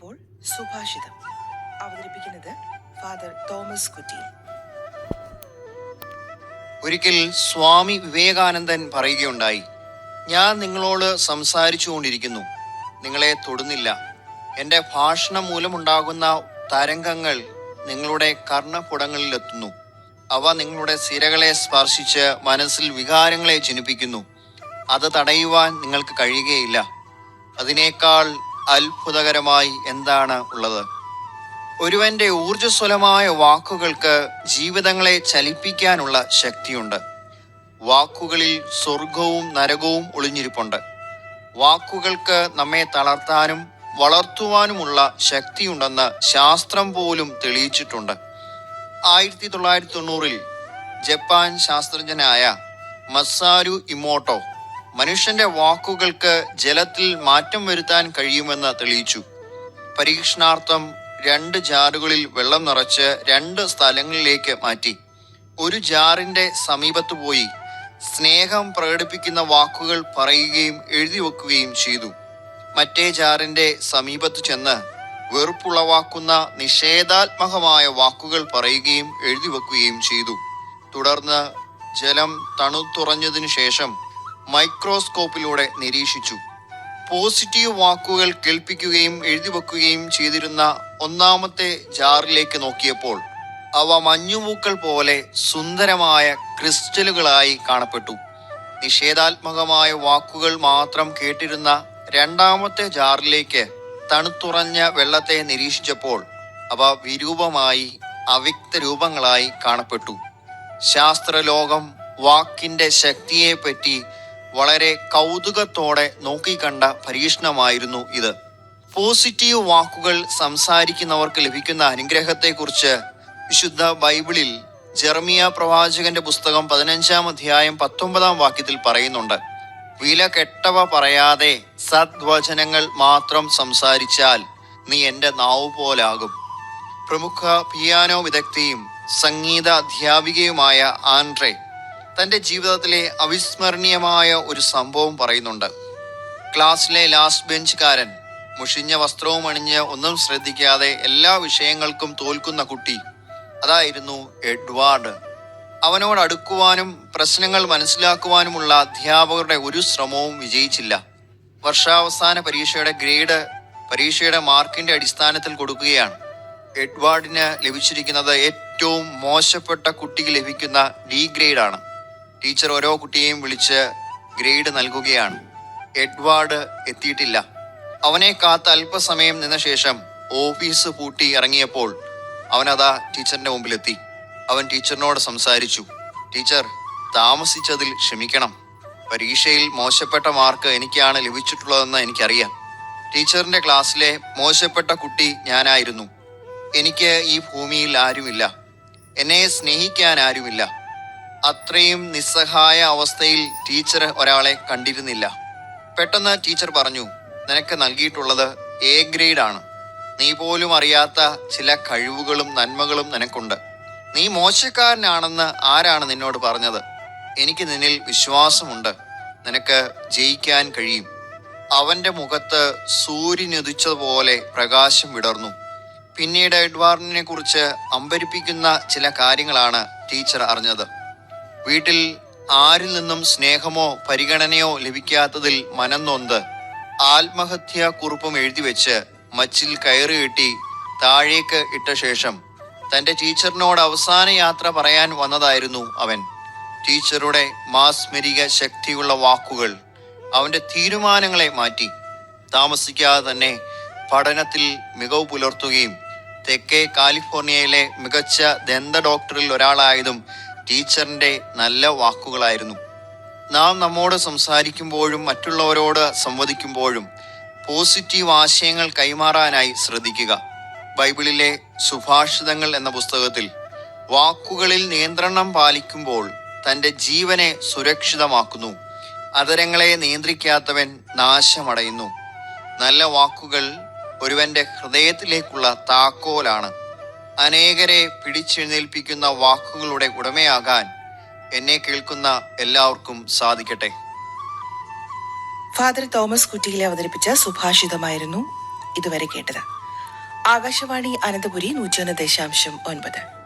ഇപ്പോൾ സുഭാഷിതം അവതരിപ്പിക്കുന്നത് father Thomas കുറ്റിയിൽ. ഒരിക്കൽ സ്വാമി വിവേകാനന്ദൻ പറയുകയുണ്ടായി, ഞാൻ നിങ്ങളോട് സംസാരിച്ചുകൊണ്ടിരിക്കുന്നു, നിങ്ങളെ തൊടുന്നില്ല. എൻ്റെ ഭാഷണം മൂലമുണ്ടാകുന്ന തരംഗങ്ങൾ നിങ്ങളുടെ കർണപുടങ്ങളിലെത്തുന്നു. അവ നിങ്ങളുടെ സിരകളെ സ്പർശിച്ച് മനസ്സിൽ വികാരങ്ങളെ ജനിപ്പിക്കുന്നു. അത് തടയുവാൻ നിങ്ങൾക്ക് കഴിയുകയില്ല. അതിനേക്കാൾ അത്ഭുതകരമായി എന്താണ് ഉള്ളത്? ഒരുവന്റെ ഊർജ്ജസ്വലമായ വാക്കുകൾക്ക് ജീവിതങ്ങളെ ചലിപ്പിക്കാനുള്ള ശക്തിയുണ്ട്. വാക്കുകളിൽ സ്വർഗവും നരകവും ഒളിഞ്ഞിരിപ്പുണ്ട്. വാക്കുകൾക്ക് നമ്മെ തളർത്താനും വളർത്തുവാനുമുള്ള ശക്തിയുണ്ടെന്ന് ശാസ്ത്രം പോലും തെളിയിച്ചിട്ടുണ്ട്. 1990 ജപ്പാൻ ശാസ്ത്രജ്ഞനായ മസാരു ഇമോട്ടോ മനുഷ്യന്റെ വാക്കുകൾക്ക് ജലത്തിൽ മാറ്റം വരുത്താൻ കഴിയുമെന്ന് തെളിയിച്ചു. പരീക്ഷണാർത്ഥം 2 ജാറുകളിൽ വെള്ളം നിറച്ച് 2 സ്ഥലങ്ങളിലേക്ക് മാറ്റി. ഒരു ജാറിന്റെ സമീപത്ത് പോയി സ്നേഹം പ്രകടിപ്പിക്കുന്ന വാക്കുകൾ പറയുകയും എഴുതി വെക്കുകയും ചെയ്തു. മറ്റേ ജാറിന്റെ സമീപത്ത് ചെന്ന് വെറുപ്പുളവാക്കുന്ന നിഷേധാത്മകമായ വാക്കുകൾ പറയുകയും എഴുതി വെക്കുകയും ചെയ്തു. തുടർന്ന് ജലം തണുത്തുറഞ്ഞതിനു ശേഷം മൈക്രോസ്കോപ്പിലൂടെ നിരീക്ഷിച്ചു. പോസിറ്റീവ് വാക്കുകൾ കേൾപ്പിക്കുകയും എഴുതി വെക്കുകയും ചെയ്തിരുന്ന ഒന്നാമത്തെ ജാറിലേക്ക് നോക്കിയപ്പോൾ അവ മഞ്ഞുപൂക്കൾ പോലെ സുന്ദരമായ ക്രിസ്റ്റലുകളായി കാണപ്പെട്ടു. നിഷേധാത്മകമായ വാക്കുകൾ മാത്രം കേട്ടിരുന്ന രണ്ടാമത്തെ ജാറിലേക്ക് തണുത്തുറഞ്ഞ വെള്ളത്തെ നിരീക്ഷിച്ചപ്പോൾ അവ വിരൂപമായി അവ്യക്ത രൂപങ്ങളായി കാണപ്പെട്ടു. ശാസ്ത്രലോകം വാക്കിന്റെ ശക്തിയെപ്പറ്റി വളരെ കൗതുകത്തോടെ നോക്കിക്കണ്ട പരീക്ഷണമായിരുന്നു ഇത്. പോസിറ്റീവ് വാക്കുകൾ സംസാരിക്കുന്നവർക്ക് ലഭിക്കുന്ന അനുഗ്രഹത്തെക്കുറിച്ച് വിശുദ്ധ ബൈബിളിൽ ജെറമിയ പ്രവാചകന്റെ പുസ്തകം 15-ാം അധ്യായം 19-ാം വാക്യത്തിൽ പറയുന്നുണ്ട്, വില കെട്ടവ പറയാതെ സദ്വചനങ്ങൾ മാത്രം സംസാരിച്ചാൽ നീ എൻ്റെ നാവ് പോലാകും. പ്രമുഖ പിയാനോ വിദഗ്ധയും സംഗീത അധ്യാപികയുമായ ആൻഡ്രെ തൻ്റെ ജീവിതത്തിലെ അവിസ്മരണീയമായ ഒരു സംഭവം പറയുന്നുണ്ട്. ക്ലാസ്സിലെ ലാസ്റ്റ് ബെഞ്ചുകാരൻ, മുഷിഞ്ഞ വസ്ത്രവും അണിഞ്ഞ് ഒന്നും ശ്രദ്ധിക്കാതെ എല്ലാ വിഷയങ്ങൾക്കും തോൽക്കുന്ന കുട്ടി, അതായിരുന്നു എഡ്വാർഡ്. അവനോട് അടുക്കുവാനും പ്രശ്നങ്ങൾ മനസ്സിലാക്കുവാനുമുള്ള അധ്യാപകരുടെ ഒരു ശ്രമവും വിജയിച്ചില്ല. വർഷാവസാന പരീക്ഷയുടെ ഗ്രേഡ് പരീക്ഷയുടെ മാർക്കിന്റെ അടിസ്ഥാനത്തിൽ കൊടുക്കുകയാണ്. എഡ്വാർഡിന് ലഭിച്ചിരിക്കുന്നത് ഏറ്റവും മോശപ്പെട്ട കുട്ടിക്ക് ലഭിക്കുന്ന ഡി ഗ്രേഡാണ്. ടീച്ചർ ഓരോ കുട്ടിയെയും വിളിച്ച് ഗ്രേഡ് നൽകുകയാണ്. എഡ്വാർഡ് എത്തിയിട്ടില്ല. അവനെ കാത്ത് അല്പസമയം നിന്ന ശേഷം ഓഫീസ് പൂട്ടി ഇറങ്ങിയപ്പോൾ അവനതാ ടീച്ചറിന്റെ മുമ്പിലെത്തി. അവൻ ടീച്ചറിനോട് സംസാരിച്ചു. ടീച്ചർ, താമസിച്ചതിൽ ക്ഷമിക്കണം. പരീക്ഷയിൽ മോശപ്പെട്ട മാർക്ക് എനിക്കാണ് ലഭിച്ചിട്ടുള്ളതെന്ന് എനിക്കറിയാം. ടീച്ചറിന്റെ ക്ലാസ്സിലെ മോശപ്പെട്ട കുട്ടി ഞാനായിരുന്നു. എനിക്ക് ഈ ഭൂമിയിൽ ആരുമില്ല. എന്നെ സ്നേഹിക്കാൻ ആരുമില്ല. അത്രയും നിസ്സഹായ അവസ്ഥയിൽ ടീച്ചർ ഒരാളെ കണ്ടിരുന്നില്ല. പെട്ടെന്ന് ടീച്ചർ പറഞ്ഞു, നിനക്ക് നൽകിയിട്ടുള്ളത് എ ഗ്രേഡാണ്. നീ പോലും അറിയാത്ത ചില കഴിവുകളും നന്മകളും നിനക്കുണ്ട്. നീ മോശക്കാരനാണെന്ന് ആരാണ് നിന്നോട് പറഞ്ഞത്? എനിക്ക് നിന്നിൽ വിശ്വാസമുണ്ട്. നിനക്ക് ജയിക്കാൻ കഴിയും. അവന്റെ മുഖത്ത് സൂര്യനുദിച്ചതുപോലെ പ്രകാശം വിടർന്നു. പിന്നീട് എഡ്വാർഡിനെ കുറിച്ച് അമ്പരിപ്പിക്കുന്ന ചില കാര്യങ്ങളാണ് ടീച്ചർ അറിഞ്ഞത്. വീട്ടിൽ ആരിൽ നിന്നും സ്നേഹമോ പരിഗണനയോ ലഭിക്കാത്തതിൽ മനം നൊന്ത് ആത്മഹത്യാ കുറിപ്പും എഴുതി വെച്ച് മച്ചിൽ കയറി കെട്ടി താഴേക്ക് ഇട്ട ശേഷം തന്റെ ടീച്ചറിനോട് അവസാന യാത്ര പറയാൻ വന്നതായിരുന്നു അവൻ. ടീച്ചറുടെ മാസ്മരിക ശക്തിയുള്ള വാക്കുകൾ അവന്റെ തീരുമാനങ്ങളെ മാറ്റി. താമസിക്കാതെ തന്നെ പഠനത്തിൽ മികവ് പുലർത്തുകയും തെക്കേ കാലിഫോർണിയയിലെ മികച്ച ദന്ത ഡോക്ടറിൽ ഒരാളായതും ടീച്ചറിന്റെ നല്ല വാക്കുകളായിരുന്നു. നാം നമ്മോട് സംസാരിക്കുമ്പോഴും മറ്റുള്ളവരോട് സംവദിക്കുമ്പോഴും പോസിറ്റീവ് ആശയങ്ങൾ കൈമാറാനായി ശ്രദ്ധിക്കുക. ബൈബിളിലെ സുഭാഷിതങ്ങൾ എന്ന പുസ്തകത്തിൽ വാക്കുകളിൽ നിയന്ത്രണം പാലിക്കുമ്പോൾ തൻ്റെ ജീവനെ സുരക്ഷിതമാക്കുന്നു. അധരങ്ങളെ നിയന്ത്രിക്കാത്തവൻ നാശമടയുന്നു. നല്ല വാക്കുകൾ ഒരുവന്റെ ഹൃദയത്തിലേക്കുള്ള താക്കോലാണ്. അനേകരെ പിടിച്ചെഴുന്നേൽപ്പിക്കുന്ന വാക്കുകളുടെ ഉടമയാകാൻ എന്നെ കേൾക്കുന്ന എല്ലാവർക്കും സാധിക്കട്ടെ. ഫാദർ തോമസ് കുറ്റിയിലെ അവതരിപ്പിച്ച സുഭാഷിതമായിരുന്നു ഇതുവരെ കേട്ടത്. ആകാശവാണി അനന്തപുരി 101.9.